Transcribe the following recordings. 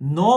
9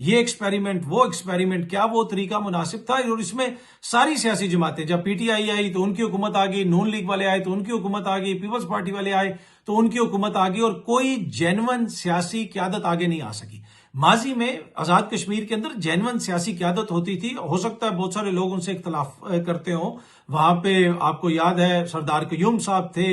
یہ ایکسپیریمنٹ وہ ایکسپیریمنٹ، کیا وہ طریقہ مناسب تھا؟ اور اس میں ساری سیاسی جماعتیں، جب پی ٹی آئی آئی تو ان کی حکومت آ گئی، نون لیگ والے آئے تو ان کی حکومت آ گئی، پیپلز پارٹی والے آئے تو ان کی حکومت آ گئی، اور کوئی جینون سیاسی قیادت آگے نہیں آ سکی۔ ماضی میں آزاد کشمیر کے اندر جینون سیاسی قیادت ہوتی تھی، ہو سکتا ہے بہت سارے لوگ ان سے اختلاف کرتے ہوں، وہاں پہ آپ کو یاد ہے سردار قیوم صاحب تھے،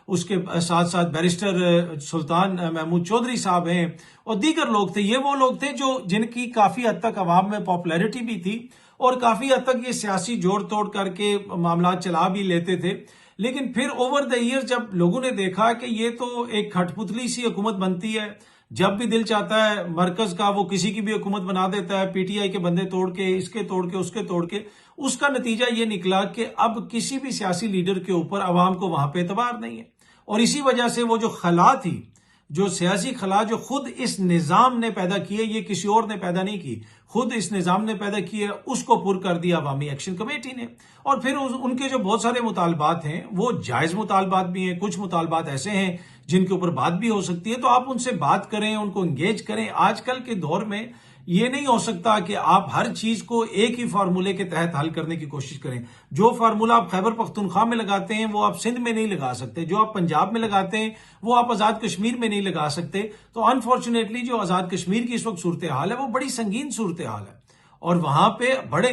اس کے ساتھ ساتھ بیرسٹر سلطان محمود چودھری صاحب ہیں اور دیگر لوگ تھے۔ یہ وہ لوگ تھے جن کی کافی حد تک عوام میں پاپولیرٹی بھی تھی اور کافی حد تک یہ سیاسی جوڑ توڑ کر کے معاملات چلا بھی لیتے تھے۔ لیکن پھر اوور دا ایئر جب لوگوں نے دیکھا کہ یہ تو ایک کھٹ پتلی سی حکومت بنتی ہے، جب بھی دل چاہتا ہے مرکز کا وہ کسی کی بھی حکومت بنا دیتا ہے، پی ٹی آئی کے بندے توڑ کے، اس کے توڑ کے، اس کے توڑ کے، اس کا نتیجہ یہ نکلا کہ اب کسی بھی سیاسی لیڈر کے اوپر عوام کو وہاں پہ اعتبار نہیں ہے۔ اور اسی وجہ سے وہ جو خلا تھی، جو سیاسی خلا جو خود اس نظام نے پیدا کی ہے، یہ کسی اور نے پیدا نہیں کی، خود اس نظام نے پیدا کی ہے، اس کو پر کر دیا عوامی ایکشن کمیٹی نے۔ اور پھر ان کے جو بہت سارے مطالبات ہیں وہ جائز مطالبات بھی ہیں، کچھ مطالبات ایسے ہیں جن کے اوپر بات بھی ہو سکتی ہے، تو آپ ان سے بات کریں، ان کو انگیج کریں۔ آج کل کے دور میں یہ نہیں ہو سکتا کہ آپ ہر چیز کو ایک ہی فارمولے کے تحت حل کرنے کی کوشش کریں۔ جو فارمولہ آپ خیبر پختونخوا میں لگاتے ہیں وہ آپ سندھ میں نہیں لگا سکتے، جو آپ پنجاب میں لگاتے ہیں وہ آپ آزاد کشمیر میں نہیں لگا سکتے۔ تو انفارچونیٹلی جو آزاد کشمیر کی اس وقت صورتحال ہے وہ بڑی سنگین صورتحال ہے، اور وہاں پہ بڑے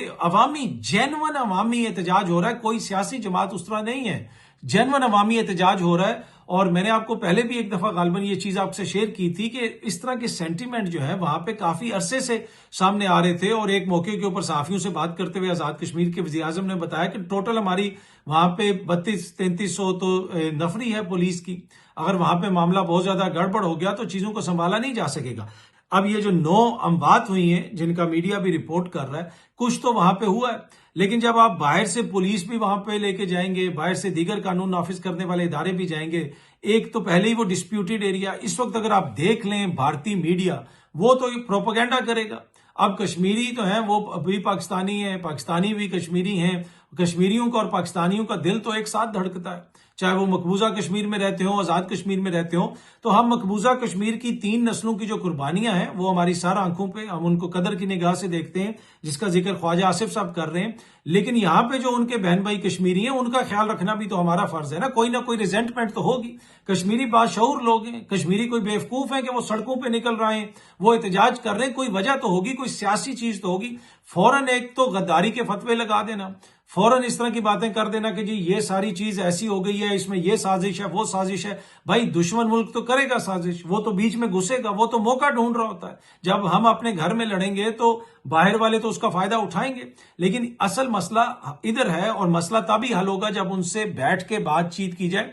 جینون عوامی احتجاج ہو رہا ہے، کوئی سیاسی جماعت اس طرح نہیں ہے، جینون عوامی احتجاج ہو رہا ہے۔ اور میں نے آپ کو پہلے بھی ایک دفعہ غالباً یہ چیز آپ سے شیئر کی تھی کہ اس طرح کے سینٹیمنٹ جو ہے وہاں پہ کافی عرصے سے سامنے آ رہے تھے، اور ایک موقع کے اوپر صحافیوں سے بات کرتے ہوئے آزاد کشمیر کے وزیر اعظم نے بتایا کہ ٹوٹل ہماری وہاں پہ 3200-3300 تو نفری ہے پولیس کی، اگر وہاں پہ معاملہ بہت زیادہ گڑبڑ ہو گیا تو چیزوں کو سنبھالا نہیں جا سکے گا۔ اب یہ جو 9 اموات ہوئی ہیں جن کا میڈیا بھی رپورٹ کر رہا ہے، کچھ تو وہاں پہ ہوا ہے، لیکن جب آپ باہر سے پولیس بھی وہاں پہ لے کے جائیں گے، باہر سے دیگر قانون نافذ کرنے والے ادارے بھی جائیں گے، ایک تو پہلے ہی وہ ڈسپیوٹڈ ایریا، اس وقت اگر آپ دیکھ لیں بھارتی میڈیا وہ تو پروپیگنڈا کرے گا۔ اب کشمیری تو ہیں، وہ بھی پاکستانی ہیں، پاکستانی بھی کشمیری ہیں، کشمیریوں کا اور پاکستانیوں کا دل تو ایک ساتھ دھڑکتا ہے، چاہے وہ مقبوضہ کشمیر میں رہتے ہوں، آزاد کشمیر میں رہتے ہوں۔ تو ہم مقبوضہ کشمیر کی 3 نسلوں کی جو قربانیاں ہیں وہ ہماری سارا آنکھوں پہ، ہم ان کو قدر کی نگاہ سے دیکھتے ہیں، جس کا ذکر خواجہ آصف صاحب کر رہے ہیں۔ لیکن یہاں پہ جو ان کے بہن بھائی کشمیری ہیں ان کا خیال رکھنا بھی تو ہمارا فرض ہے نا، کوئی نہ کوئی ریزنٹمنٹ تو ہوگی۔ کشمیری باشعور لوگ ہیں، کشمیری کوئی بیوقوف ہیں کہ وہ سڑکوں پہ نکل رہے ہیں، وہ احتجاج کر رہے ہیں، کوئی وجہ تو ہوگی، کوئی سیاسی چیز تو ہوگی۔ فوراً ایک تو غداری کے فتوے لگا دینا، فوراً اس طرح کی باتیں کر دینا کہ جی یہ ساری چیز ایسی ہو گئی ہے، اس میں یہ سازش ہے، وہ سازش ہے۔ بھائی دشمن ملک تو کرے گا سازش، وہ تو بیچ میں گھسے گا، وہ تو موقع ڈھونڈ رہا ہوتا ہے۔ جب ہم اپنے گھر میں لڑیں گے تو باہر والے تو اس کا فائدہ اٹھائیں گے، لیکن اصل مسئلہ ادھر ہے، اور مسئلہ تبھی حل ہوگا جب ان سے بیٹھ کے بات چیت کی جائے۔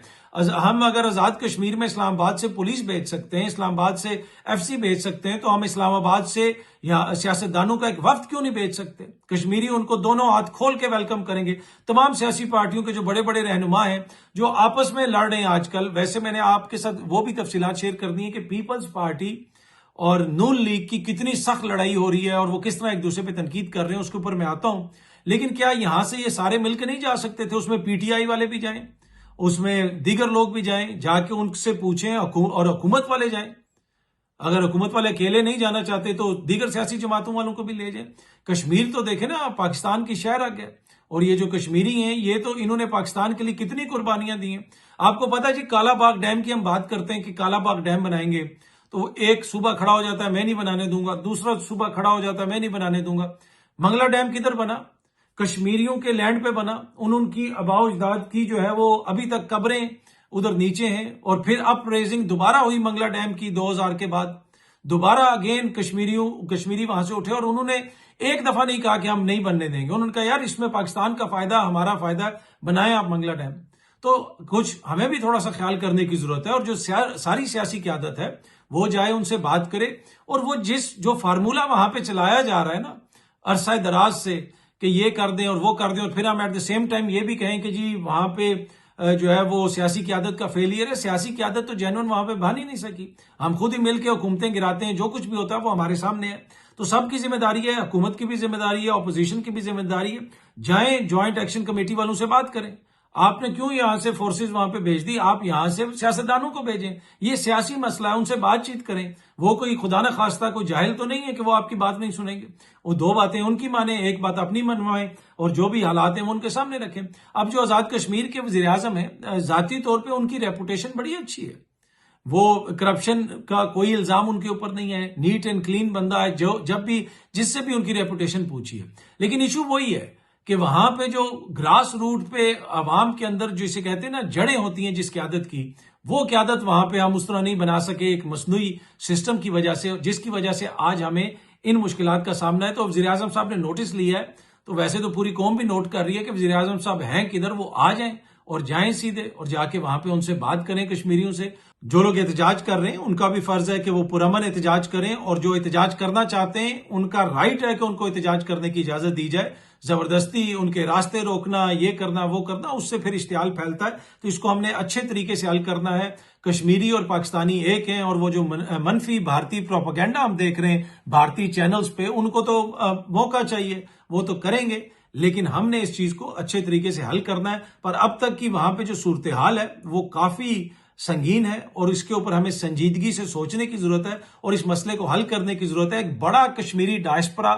ہم اگر آزاد کشمیر میں اسلام آباد سے پولیس بھیج سکتے ہیں، اسلام آباد سے ایف سی بھیج سکتے ہیں، تو ہم اسلام آباد سے یا سیاستدانوں کا ایک وفد کیوں نہیں بھیج سکتے؟ کشمیری ان کو دونوں ہاتھ کھول کے ویلکم کریں گے۔ تمام سیاسی پارٹیوں کے جو بڑے بڑے رہنما ہیں جو آپس میں لڑ رہے ہیں آج کل، ویسے میں نے آپ کے ساتھ وہ بھی تفصیلات شیئر کر دی ہیں کہ پیپلز پارٹی اور نون لیگ کی کتنی سخت لڑائی ہو رہی ہے اور وہ کس طرح ایک دوسرے پہ تنقید کر رہے ہیں، اس کے اوپر میں آتا ہوں۔ لیکن کیا یہاں سے یہ سارے مل کے نہیں جا سکتے تھے؟ اس میں پی ٹی آئی والے بھی جائیں، اس میں دیگر لوگ بھی جائیں، جا کے ان سے پوچھیں، اور حکومت والے جائیں۔ اگر حکومت والے اکیلے نہیں جانا چاہتے تو دیگر سیاسی جماعتوں والوں کو بھی لے جائیں۔ کشمیر تو دیکھیں نا، پاکستان کی شہر آ گیا، اور یہ جو کشمیری ہیں یہ تو انہوں نے پاکستان کے لیے کتنی قربانیاں دی ہیں۔ آپ کو پتا جی کالا باغ ڈیم کی ہم بات کرتے ہیں کہ کالا باغ ڈیم بنائیں گے، تو ایک صوبہ کھڑا ہو جاتا ہے میں نہیں بنانے دوں گا، دوسرا صوبہ کھڑا ہو جاتا ہے میں نہیں بنانے دوں گا۔ منگلا ڈیم کدھر بنا؟ کشمیریوں کے لینڈ پہ بنا، ان کی آباء و اجداد کی جو ہے وہ ابھی تک قبریں ادھر نیچے ہیں، اور پھر اپ ریزنگ دوبارہ ہوئی منگلا ڈیم کی 2000 کے بعد، دوبارہ اگین کشمیری وہاں سے اٹھے، اور انہوں نے ایک دفعہ نہیں کہا کہ ہم نہیں بننے دیں گے، انہوں نے کہا یار اس میں پاکستان کا فائدہ، ہمارا فائدہ، بنائیں آپ منگلا ڈیم۔ تو کچھ ہمیں بھی تھوڑا سا خیال کرنے کی ضرورت ہے، اور جو ساری سیاسی قیادت ہے وہ جائے ان سے بات کرے، اور وہ جو فارمولہ وہاں پہ چلایا جا رہا ہے نا عرصہ دراز سے کہ یہ کر دیں اور وہ کر دیں، اور پھر ہم ایٹ دا سیم ٹائم یہ بھی کہیں کہ جی وہاں پہ جو ہے وہ سیاسی قیادت کا فیلئر ہے۔ سیاسی قیادت تو جینون وہاں پہ بن ہی نہیں سکی، ہم خود ہی مل کے حکومتیں گراتے ہیں، جو کچھ بھی ہوتا ہے وہ ہمارے سامنے ہے۔ تو سب کی ذمہ داری ہے، حکومت کی بھی ذمہ داری ہے، اپوزیشن کی بھی ذمہ داری ہے، جائیں جوائنٹ ایکشن کمیٹی والوں سے بات کریں، آپ نے کیوں یہاں سے فورسز وہاں پہ بھیج دی؟ آپ یہاں سے سیاستدانوں کو بھیجیں، یہ سیاسی مسئلہ ہے، ان سے بات چیت کریں۔ وہ کوئی خدا نہ خواستہ کوئی جاہل تو نہیں ہے کہ وہ آپ کی بات نہیں سنیں گے۔ وہ دو باتیں ان کی مانیں، ایک بات اپنی منوائیں، اور جو بھی حالات ہیں وہ ان کے سامنے رکھیں۔ اب جو آزاد کشمیر کے وزیر اعظم ہیں، ذاتی طور پہ ان کی ریپوٹیشن بڑی اچھی ہے، وہ کرپشن کا کوئی الزام ان کے اوپر نہیں ہے، نیٹ اینڈ کلین بندہ ہے، جو جب بھی جس سے بھی ان کی ریپوٹیشن پوچھی ہے۔ لیکن ایشو وہی ہے کہ وہاں پہ جو گراس روٹ پہ عوام کے اندر جسے کہتے ہیں نا جڑیں ہوتی ہیں جس قیادت کی، وہ قیادت وہاں پہ ہم اس طرح نہیں بنا سکے ایک مصنوعی سسٹم کی وجہ سے، جس کی وجہ سے آج ہمیں ان مشکلات کا سامنا ہے۔ تو وزیر اعظم صاحب نے نوٹس لیا ہے، تو ویسے تو پوری قوم بھی نوٹ کر رہی ہے کہ وزیر اعظم صاحب ہیں کدھر، وہ آ جائیں اور جائیں سیدھے اور جا کے وہاں پہ ان سے بات کریں کشمیریوں سے۔ جو لوگ احتجاج کر رہے ہیں ان کا بھی فرض ہے کہ وہ پرامن احتجاج کریں، اور جو احتجاج کرنا چاہتے ہیں ان کا رائٹ ہے کہ ان کو احتجاج کرنے کی اجازت دی جائے۔ زبردستی ان کے راستے روکنا، یہ کرنا وہ کرنا، اس سے پھر اشتعال پھیلتا ہے۔ تو اس کو ہم نے اچھے طریقے سے حل کرنا ہے۔ کشمیری اور پاکستانی ایک ہیں، اور وہ جو منفی بھارتی پروپیگنڈا ہم دیکھ رہے ہیں بھارتی چینلز پہ، ان کو تو موقع چاہیے، وہ تو کریں گے، لیکن ہم نے اس چیز کو اچھے طریقے سے حل کرنا ہے۔ پر اب تک کی وہاں پہ جو صورتحال ہے وہ کافی سنگین ہے، اور اس کے اوپر ہمیں سنجیدگی سے سوچنے کی ضرورت ہے اور اس مسئلے کو حل کرنے کی ضرورت ہے۔ ایک بڑا کشمیری ڈائسپورا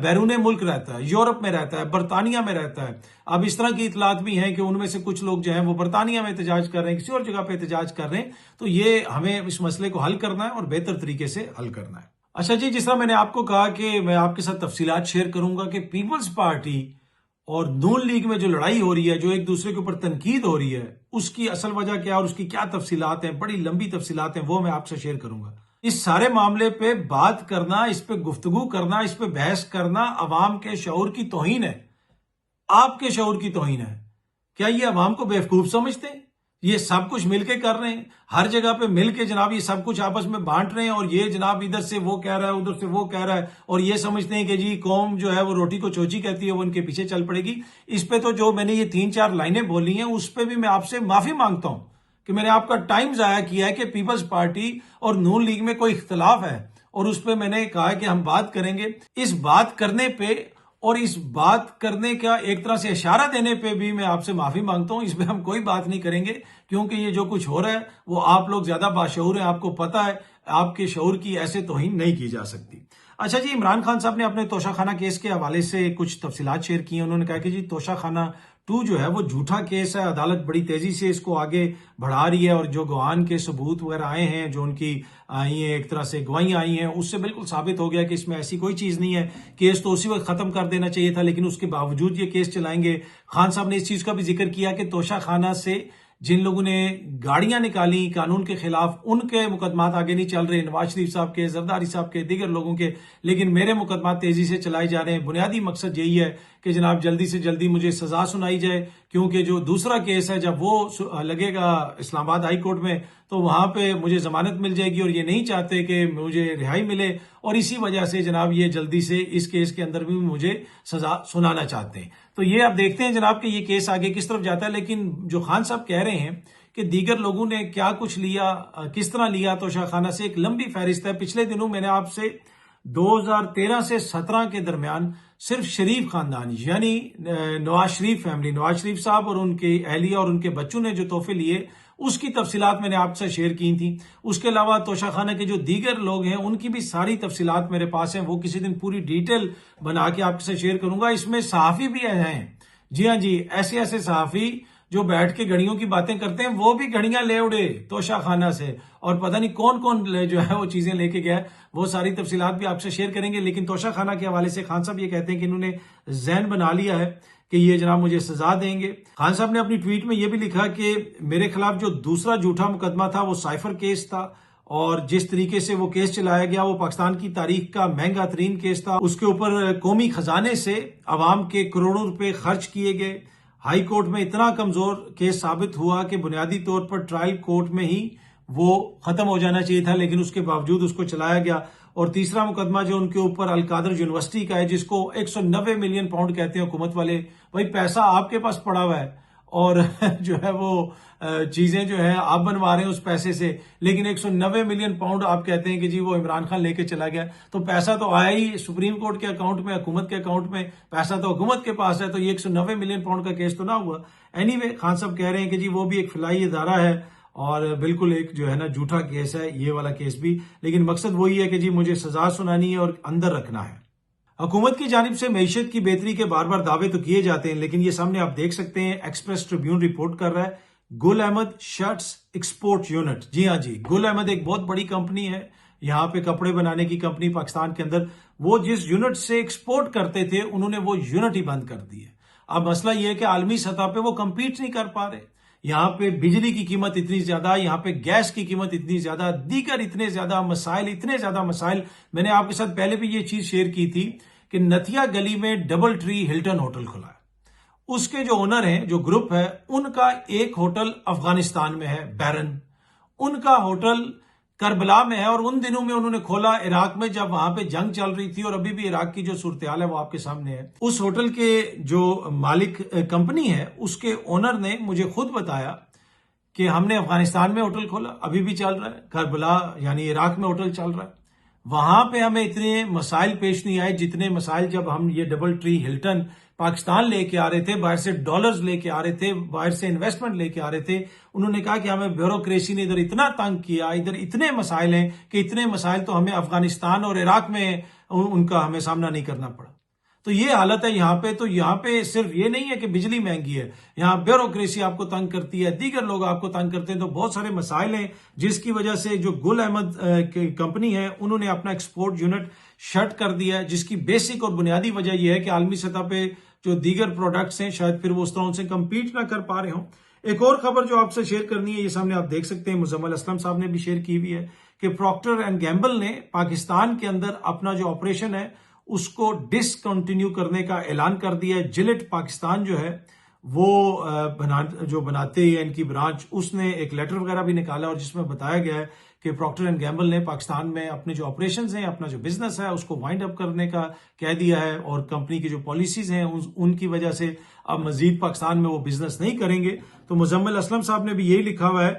بیرون ملک رہتا ہے، یورپ میں رہتا ہے، برطانیہ میں رہتا ہے۔ اب اس طرح کی اطلاعات بھی ہیں کہ ان میں سے کچھ لوگ جو ہیں وہ برطانیہ میں احتجاج کر رہے ہیں، کسی اور جگہ پہ احتجاج کر رہے ہیں۔ تو یہ ہمیں اس مسئلے کو حل کرنا ہے اور بہتر طریقے سے حل کرنا ہے۔ اچھا جی، جس طرح میں نے آپ کو کہا کہ میں آپ کے ساتھ تفصیلات شیئر کروں گا کہ پیپلز پارٹی اور نون لیگ میں جو لڑائی ہو رہی ہے، جو ایک دوسرے کے اوپر تنقید ہو رہی ہے، اس کی اصل وجہ کیا اور اس کی کیا تفصیلات ہیں، بڑی لمبی تفصیلات ہیں، وہ میں آپ سے شیئر کروں گا۔ اس سارے معاملے پہ بات کرنا، اس پہ گفتگو کرنا، اس پہ بحث کرنا عوام کے شعور کی توہین ہے، آپ کے شعور کی توہین ہے۔ کیا یہ عوام کو بیوقوف سمجھتے ہیں؟ یہ سب کچھ مل کے کر رہے ہیں، ہر جگہ پہ مل کے جناب یہ سب کچھ آپس میں بانٹ رہے ہیں، اور یہ جناب ادھر سے وہ کہہ رہا ہے، ادھر سے وہ کہہ رہا ہے، اور یہ سمجھتے ہیں کہ جی قوم جو ہے وہ روٹی کو چوچی کہتی ہے، وہ ان کے پیچھے چل پڑے گی۔ اس پہ تو جو میں نے یہ 3-4 لائنیں بولی ہیں، اس پہ بھی میں آپ سے معافی مانگتا ہوں کہ میں نے آپ کا ٹائم ضائع کیا ہے کہ پیپلز پارٹی اور نون لیگ میں کوئی اختلاف ہے، اور اس پہ میں نے کہا کہ ہم بات کریں گے۔ اس بات کرنے پہ اور اس بات کرنے کا ایک طرح سے اشارہ دینے پہ بھی میں آپ سے معافی مانگتا ہوں۔ اس پہ ہم کوئی بات نہیں کریں گے، کیونکہ یہ جو کچھ ہو رہا ہے وہ آپ لوگ زیادہ باشعور ہیں، آپ کو پتہ ہے، آپ کے شعور کی ایسے توہین نہیں کی جا سکتی۔ اچھا جی، عمران خان صاحب نے اپنے توشہ خانہ کیس کے حوالے سے کچھ تفصیلات شیئر کی ہیں۔ انہوں نے کہا کہ جی توشہ خانہ 2 جو ہے وہ جھوٹا کیس ہے، عدالت بڑی تیزی سے اس کو آگے بڑھا رہی ہے، اور جو گواہان کے ثبوت وغیرہ آئے ہیں، جو ان کی آئی ہیں ایک طرح سے گواہیاں آئی ہیں، اس سے بالکل ثابت ہو گیا کہ اس میں ایسی کوئی چیز نہیں ہے۔ کیس تو اسی وقت ختم کر دینا چاہیے تھا، لیکن اس کے باوجود یہ کیس چلائیں گے۔ خان صاحب نے اس چیز کا بھی ذکر کیا کہ توشہ خانہ سے جن لوگوں نے گاڑیاں نکالی قانون کے خلاف، ان کے مقدمات آگے نہیں چل رہے، نواز شریف صاحب کے، زرداری صاحب کے، دیگر لوگوں کے، لیکن میرے مقدمات تیزی سے چلائے جا رہے ہیں۔ بنیادی مقصد یہی ہے کہ جناب جلدی سے جلدی مجھے سزا سنائی جائے، کیونکہ جو دوسرا کیس ہے جب وہ لگے گا اسلام آباد ہائی کورٹ میں تو وہاں پہ مجھے ضمانت مل جائے گی، اور یہ نہیں چاہتے کہ مجھے رہائی ملے، اور اسی وجہ سے جناب یہ جلدی سے اس کیس کے اندر بھی مجھے سزا سنانا چاہتے ہیں۔ تو یہ آپ دیکھتے ہیں جناب کہ یہ کیس آگے کس طرف جاتا ہے۔ لیکن جو خان صاحب کہہ رہے ہیں کہ دیگر لوگوں نے کیا کچھ لیا، کس طرح لیا توشہ خانہ سے، ایک لمبی فہرست ہے۔ پچھلے دنوں میں نے آپ سے 2013 سے 17 کے درمیان صرف شریف خاندان یعنی نواز شریف فیملی، نواز شریف صاحب اور ان کی اہلیہ اور ان کے بچوں نے جو تحفے لیے، اس کی تفصیلات میں نے آپ سے شیئر کی تھیں۔ اس کے علاوہ توشہ خانہ کے جو دیگر لوگ ہیں ان کی بھی ساری تفصیلات میرے پاس ہیں، وہ کسی دن پوری ڈیٹیل بنا کے آپ سے شیئر کروں گا۔ اس میں صحافی بھی ہیں، جی ہاں جی، ایسے ایسے صحافی جو بیٹھ کے گھڑیوں کی باتیں کرتے ہیں، وہ بھی گھڑیاں لے اڑے توشہ خانہ سے، اور پتہ نہیں کون کون جو ہے وہ چیزیں لے کے گیا ہے۔ وہ ساری تفصیلات بھی آپ سے شیئر کریں گے۔ لیکن توشہ خانہ کے حوالے سے خان صاحب یہ کہتے ہیں کہ انہوں نے ذہن بنا لیا ہے کہ یہ جناب مجھے سزا دیں گے۔ خان صاحب نے اپنی ٹویٹ میں یہ بھی لکھا کہ میرے خلاف جو دوسرا جھوٹا مقدمہ تھا وہ سائفر کیس تھا، اور جس طریقے سے وہ کیس چلایا گیا وہ پاکستان کی تاریخ کا مہنگا ترین کیس تھا۔ اس کے اوپر قومی خزانے سے عوام کے کروڑوں روپے خرچ کیے گئے۔ ہائی کورٹ میں اتنا کمزور کیس ثابت ہوا کہ بنیادی طور پر ٹرائل کورٹ میں ہی وہ ختم ہو جانا چاہیے تھا، لیکن اس کے باوجود اس کو چلایا گیا۔ اور تیسرا مقدمہ جو ان کے اوپر القادر یونیورسٹی کا ہے، جس کو 190 ملین پاؤنڈ کہتے ہیں حکومت والے، بھائی پیسہ آپ کے پاس پڑا ہوا ہے، اور جو ہے وہ چیزیں جو ہے آپ بنوا رہے ہیں اس پیسے سے، لیکن 190 ملین پاؤنڈ آپ کہتے ہیں کہ جی وہ عمران خان لے کے چلا گیا، تو پیسہ تو آیا ہی سپریم کورٹ کے اکاؤنٹ میں، حکومت کے اکاؤنٹ میں، پیسہ تو حکومت کے پاس ہے، تو یہ 190 ملین پاؤنڈ کا کیس تو نہ ہوا۔ اینی وے خان صاحب کہہ رہے ہیں کہ جی وہ بھی ایک فلاحی ادارہ ہے اور بالکل ایک جو ہے نا جھوٹا کیس ہے یہ والا کیس بھی، لیکن مقصد وہی ہے کہ جی مجھے سزا سنانی ہے اور اندر رکھنا ہے۔ حکومت کی جانب سے معیشت کی بہتری کے بار بار دعوے تو کیے جاتے ہیں، لیکن یہ سامنے آپ دیکھ سکتے ہیں، ایکسپریس ٹریبیون رپورٹ کر رہا ہے گل احمد شرٹس ایکسپورٹ یونٹ، جی ہاں جی، گل احمد ایک بہت بڑی کمپنی ہے یہاں پہ کپڑے بنانے کی کمپنی پاکستان کے اندر، وہ جس یونٹ سے ایکسپورٹ کرتے تھے انہوں نے وہ یونٹ ہی بند کر دی ہے۔ اب مسئلہ یہ ہے کہ عالمی سطح پہ وہ کمپیٹ نہیں کر پا رہے، یہاں پہ بجلی کی قیمت اتنی زیادہ، یہاں پہ گیس کی قیمت اتنی زیادہ، دیگر اتنے زیادہ مسائل، میں نے آپ کے ساتھ پہلے بھی یہ چیز شیئر کی تھی کہ نتھیا گلی میں ڈبل ٹری ہلٹن ہوٹل کھلا ہے، اس کے جو اونر ہیں، جو گروپ ہے، ان کا ایک ہوٹل افغانستان میں ہے بیرن، ان کا ہوٹل کربلا میں ہے، اور ان دنوں میں انہوں نے کھولا عراق میں جب وہاں پہ جنگ چل رہی تھی، اور ابھی بھی عراق کی جو صورتحال ہے وہ آپ کے سامنے ہے۔ اس ہوٹل کے جو مالک کمپنی ہے اس کے اونر نے مجھے خود بتایا کہ ہم نے افغانستان میں ہوٹل کھولا، ابھی بھی چل رہا ہے، کربلا یعنی عراق میں ہوٹل چل رہا ہے، وہاں پہ ہمیں اتنے مسائل پیش نہیں آئے جتنے مسائل جب ہم یہ ڈبل ٹری ہلٹن پاکستان لے کے آ رہے تھے، باہر سے ڈالرز لے کے آ رہے تھے، باہر سے انویسٹمنٹ لے کے آ رہے تھے۔ انہوں نے کہا کہ ہمیں بیوروکریسی نے ادھر اتنا تنگ کیا، ادھر اتنے مسائل ہیں کہ اتنے مسائل تو ہمیں افغانستان اور عراق میں ان کا ہمیں سامنا نہیں کرنا پڑا۔ تو یہ حالت ہے یہاں پہ، تو یہاں پہ صرف یہ نہیں ہے کہ بجلی مہنگی ہے، یہاں بیوروکریسی آپ کو تنگ کرتی ہے، دیگر لوگ آپ کو تنگ کرتے ہیں، تو بہت سارے مسائل ہیں جس کی وجہ سے جو گل احمد کمپنی ہے انہوں نے اپنا ایکسپورٹ یونٹ شٹ کر دیا ہے، جس کی بیسک اور بنیادی وجہ یہ ہے کہ عالمی سطح پہ جو دیگر پروڈکٹس ہیں شاید پھر وہ اس طرح ان سے کمپیٹ نہ کر پا رہے ہوں۔ ایک اور خبر جو آپ سے شیئر کرنی ہے، یہ سامنے آپ دیکھ سکتے ہیں، مزمل اسلم صاحب نے بھی شیئر کی ہوئی ہے کہ پروکٹر اینڈ گیمبل نے پاکستان کے اندر اپنا جو آپریشن ہے اس کو ڈسکنٹینیو کرنے کا اعلان کر دیا ہے۔ جلٹ پاکستان جو ہے وہ جو بناتے ہیں ان کی برانچ، اس نے ایک لیٹر وغیرہ بھی نکالا اور جس میں بتایا گیا ہے کہ پروکٹر اینڈ گیمبل نے پاکستان میں اپنے جو آپریشنز ہیں، اپنا جو بزنس ہے اس کو وائنڈ اپ کرنے کا کہہ دیا ہے، اور کمپنی کی جو پالیسیز ہیں ان کی وجہ سے اب مزید پاکستان میں وہ بزنس نہیں کریں گے۔ تو مزمل اسلم صاحب نے بھی یہی لکھا ہوا ہے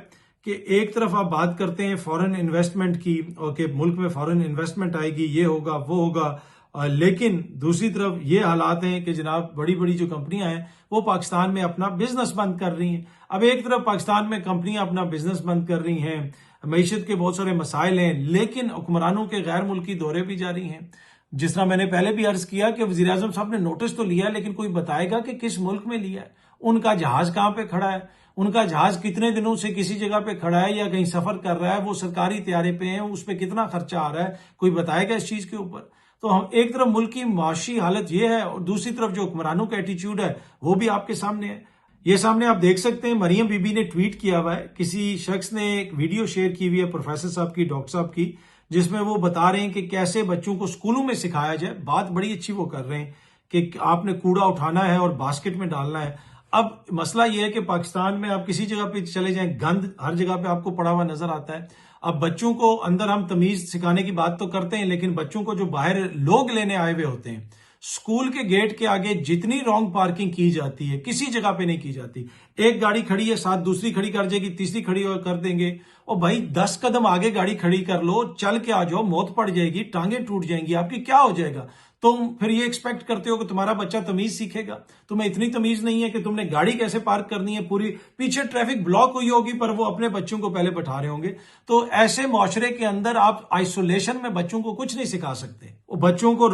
کہ ایک طرف آپ بات کرتے ہیں فورن انویسٹمنٹ کی اور کہ ملک میں فورن انویسٹمنٹ آئے گی، یہ ہوگا وہ ہوگا، لیکن دوسری طرف یہ حالات ہیں کہ جناب بڑی بڑی جو کمپنیاں ہیں وہ پاکستان میں اپنا بزنس بند کر رہی ہیں۔ اب ایک طرف پاکستان میں کمپنیاں اپنا بزنس بند کر رہی ہیں، معیشت کے بہت سارے مسائل ہیں، لیکن حکمرانوں کے غیر ملکی دورے بھی جاری ہیں۔ جس طرح میں نے پہلے بھی عرض کیا کہ وزیر اعظم صاحب نے نوٹس تو لیا، لیکن کوئی بتائے گا کہ کس ملک میں لیا ہے، ان کا جہاز کہاں پہ کھڑا ہے، ان کا جہاز کتنے دنوں سے کسی جگہ پہ کھڑا ہے یا کہیں سفر کر رہا ہے، وہ سرکاری طیارے پہ ہیں، اس پہ کتنا خرچہ آ رہا ہے، کوئی بتائے گا اس چیز کے اوپر؟ تو ہم ایک طرف ملک کی معاشی حالت یہ ہے اور دوسری طرف جو حکمرانوں کا ایٹیچیوڈ ہے وہ بھی آپ کے سامنے ہے۔ یہ سامنے آپ دیکھ سکتے ہیں، مریم بی بی نے ٹویٹ کیا ہوا ہے، کسی شخص نے ایک ویڈیو شیئر کی ہوئی ہے پروفیسر صاحب کی، ڈاکٹر صاحب کی، جس میں وہ بتا رہے ہیں کہ کیسے بچوں کو اسکولوں میں سکھایا جائے۔ بات بڑی اچھی وہ کر رہے ہیں کہ آپ نے کوڑا اٹھانا ہے اور باسکٹ میں ڈالنا ہے۔ اب مسئلہ یہ ہے کہ پاکستان میں آپ کسی جگہ پہ چلے جائیں، گند ہر جگہ پہ آپ کو پڑا ہوا نظر آتا ہے۔ اب بچوں کو اندر ہم تمیز سکھانے کی بات تو کرتے ہیں، لیکن بچوں کو جو باہر لوگ لینے آئے ہوئے ہوتے ہیں، اسکول کے گیٹ کے آگے جتنی رانگ پارکنگ کی جاتی ہے کسی جگہ پہ نہیں کی جاتی۔ ایک گاڑی کھڑی ہے، ساتھ دوسری کھڑی کر جائے گی، تیسری کھڑی کر دیں گے، اور بھائی 10 قدم آگے گاڑی کھڑی کر لو، چل کے آ جاؤ، موت پڑ جائے گی، ٹانگیں ٹوٹ جائیں گی آپ کی، کیا ہو جائے گا؟ تم پھر یہ ایکسپیکٹ کرتے ہو کہ تمہارا بچہ تمیز سیکھے گا؟ تمہیں اتنی تمیز نہیں ہے کہ تم نے گاڑی کیسے پارک کرنی ہے، پوری پیچھے ٹریفک بلاک ہوئی ہوگی پر وہ اپنے بچوں کو پہلے بٹھا رہے ہوں گے۔ تو ایسے معاشرے کے اندر آپ آئسولیشن میں بچوں کو کچھ نہیں سکھا سکتے۔ بچوں کو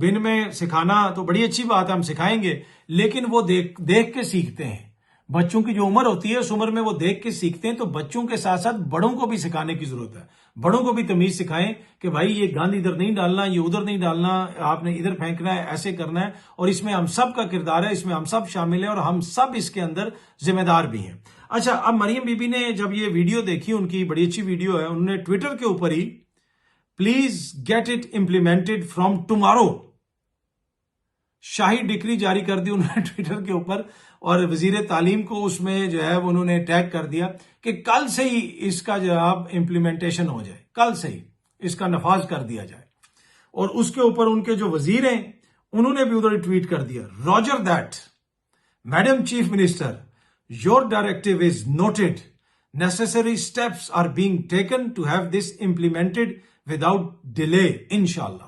بن میں سکھانا تو بڑی اچھی بات ہے، ہم سکھائیں گے، لیکن وہ دیکھ کے سیکھتے ہیں۔ بچوں کی جو عمر ہوتی ہے اس عمر میں وہ دیکھ کے سیکھتے ہیں، تو بچوں کے ساتھ ساتھ بڑوں کو بھی سکھانے کی ضرورت ہے۔ بڑوں کو بھی تمیز سکھائیں کہ بھائی یہ گند ادھر نہیں ڈالنا، یہ ادھر نہیں ڈالنا، آپ نے ادھر پھینکنا ہے، ایسے کرنا ہے، اور اس میں ہم سب کا کردار ہے، اس میں ہم سب شامل ہیں اور ہم سب اس کے اندر ذمہ دار بھی ہیں۔ اچھا، اب مریم بی بی نے جب یہ ویڈیو دیکھی، ان کی بڑی اچھی ویڈیو ہے، انہوں نے ٹویٹر کے اوپر ہی please get it implemented from tomorrow شاہی ڈگری جاری کر دی انہوں نے ٹویٹر کے اوپر، اور وزیر تعلیم کو اس میں جو ہے انہوں نے ٹیگ کر دیا کہ کل سے ہی اس کا جو اب امپلیمنٹیشن ہو جائے، کل سے ہی اس کا نفاذ کر دیا جائے۔ اور اس کے اوپر ان کے جو وزیر ہیں انہوں نے بھی ادھر ٹویٹ کر دیا، Roger that madam chief minister, Your directive is noted. Necessary steps are being taken to have this implemented without delay, inshallah.